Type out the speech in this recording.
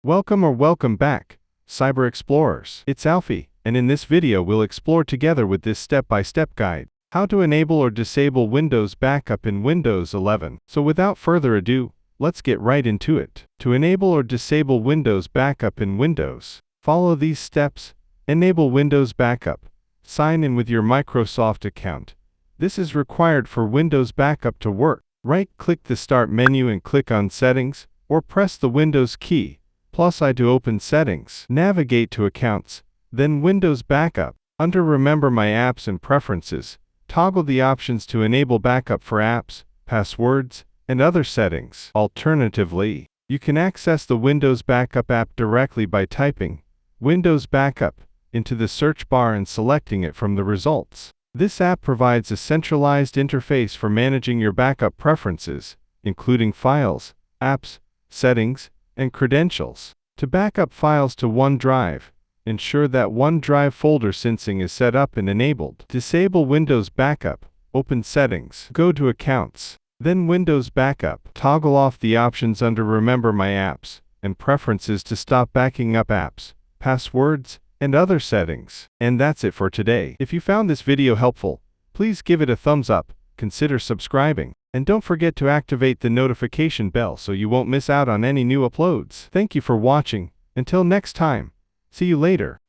Welcome back, Cyber Explorers. It's Alfie, and in this video we'll explore together with this step-by-step guide, how to enable or disable Windows Backup in Windows 11. So without further ado, let's get right into it. To enable or disable Windows Backup in Windows, follow these steps. Enable Windows Backup. Sign in with your Microsoft account. This is required for Windows Backup to work. Right-click the Start menu and click on Settings, or press the Windows key, +I to open Settings. Navigate to Accounts, then Windows Backup. Under Remember My Apps and Preferences, toggle the options to enable backup for apps, passwords, and other settings. Alternatively, you can access the Windows Backup app directly by typing Windows Backup into the search bar and selecting it from the results. This app provides a centralized interface for managing your backup preferences, including files, apps, settings, and credentials. To back up files to OneDrive, ensure that OneDrive folder syncing is set up and enabled. Disable Windows Backup. Open Settings. Go to Accounts. Then Windows Backup. Toggle off the options under Remember My Apps and Preferences to stop backing up apps, passwords, and other settings. And that's it for today. If you found this video helpful, please give it a thumbs up, consider subscribing, and don't forget to activate the notification bell so you won't miss out on any new uploads. Thank you for watching. Until next time, see you later.